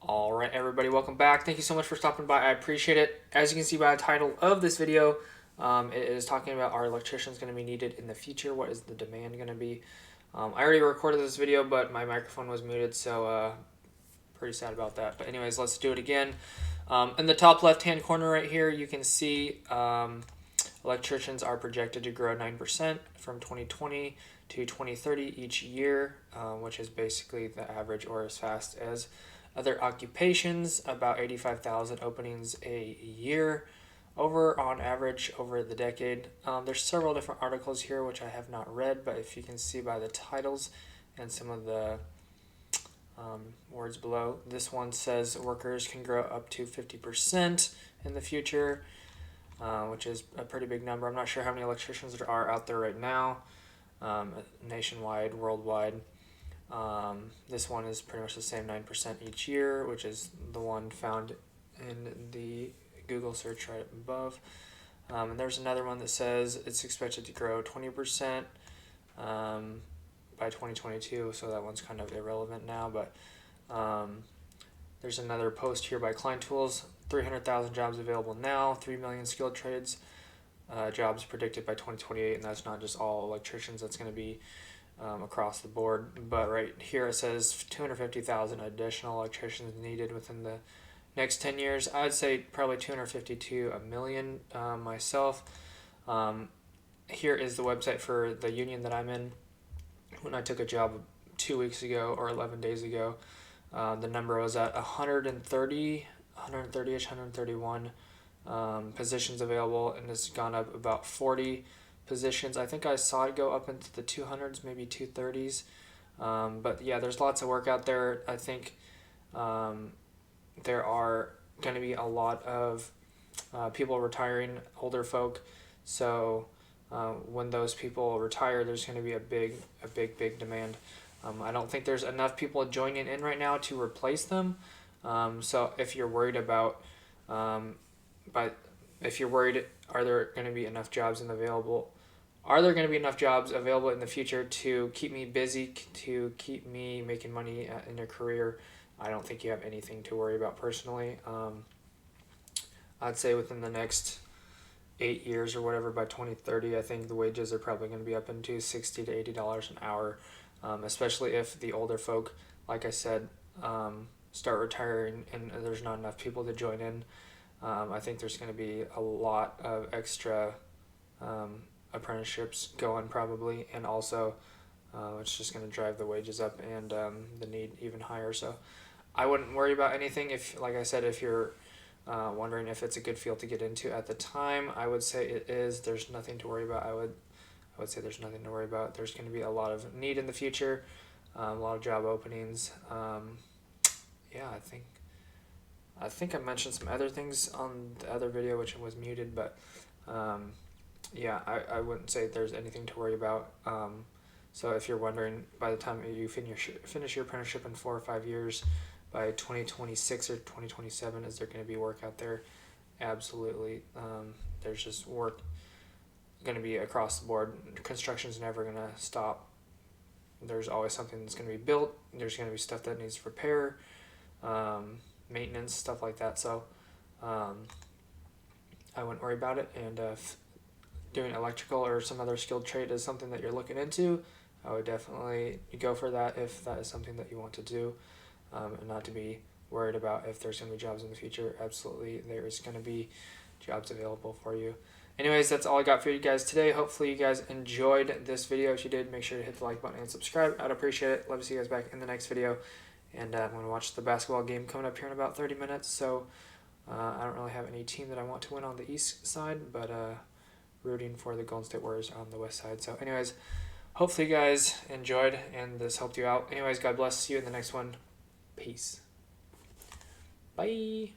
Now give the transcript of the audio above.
All right, everybody, welcome back. Thank you so much for stopping by. I appreciate it. As you can see by the title of this video, it is talking about are electricians going to be needed in the future? What is the demand going to be? I already recorded this video, but my microphone was muted, so pretty sad about that. But anyways, let's do it again. In the top left-hand corner right here, you can see electricians are projected to grow 9% from 2020 to 2030 each year, which is basically the average or as fast as other occupations, about 85,000 openings a year on average over the decade. There's several different articles here which I have not read, but if you can see by the titles and some of the words below, this one says workers can grow up to 50% in the future, which is a pretty big number. I'm not sure how many electricians there are out there right now, nationwide, worldwide. This one is pretty much the same 9% each year, which is the one found in the Google search right above. And there's another one that says it's expected to grow 20% by 2022, so that one's kind of irrelevant now. But there's another post here by Klein Tools, 300,000 jobs available now, 3 million skilled trades jobs predicted by 2028, and that's not just all electricians, that's going to be across the board. But right here it says 250,000 additional electricians needed within the next 10 years. I'd say probably 250 to a million myself. Here is the website for the union that I'm in. When I took a job 2 weeks ago or 11 days ago, the number was at 130-ish, 131 positions available, and it's gone up about 40 positions. I think I saw it go up into the 200s, maybe 230s. But yeah, there's lots of work out there. I think there are going to be a lot of people retiring, older folk. So when those people retire, there's going to be a big demand. I don't think there's enough people joining in right now to replace them. So if you're worried about, if you're worried, are there going to be enough jobs available? Are there going to be enough jobs available in the future to keep me busy, to keep me making money in a career? I don't think you have anything to worry about personally. I'd say within the next 8 years or whatever, by 2030, I think the wages are probably going to be up into $60 to $80 an hour, especially if the older folk, like I said, start retiring and there's not enough people to join in. I think there's going to be a lot of extra apprenticeships going probably, and also it's just going to drive the wages up and the need even higher. So I wouldn't worry about anything. If, like I said, if you're wondering if it's a good field to get into at the time, I would say it is. There's nothing to worry about. I would say there's nothing to worry about. There's going to be a lot of need in the future, a lot of job openings. Yeah, I think I mentioned some other things on the other video which was muted, but yeah, I wouldn't say there's anything to worry about. So if you're wondering, by the time you finish your apprenticeship in 4 or 5 years, by 2026 or 2027, is there going to be work out there? Absolutely. There's just work going to be across the board. Construction's never going to stop. There's always something that's going to be built. There's going to be stuff that needs repair, maintenance, stuff like that. So I wouldn't worry about it. And if doing electrical or some other skilled trade is something that you're looking into, I would definitely go for that if that is something that you want to do, and not to be worried about if there's going to be jobs in the future. Absolutely, there is going to be jobs available for you. Anyways, that's all I got for you guys today. Hopefully you guys enjoyed this video. If you did, make sure to hit the like button and subscribe. I'd appreciate it. Love to see you guys back in the next video. And I'm going to watch the basketball game coming up here in about 30 minutes. So I don't really have any team that I want to win on the east side, but rooting for the Golden State Warriors on the west side. So anyways, hopefully you guys enjoyed and this helped you out. Anyways, God bless. See you in the next one. Peace. Bye.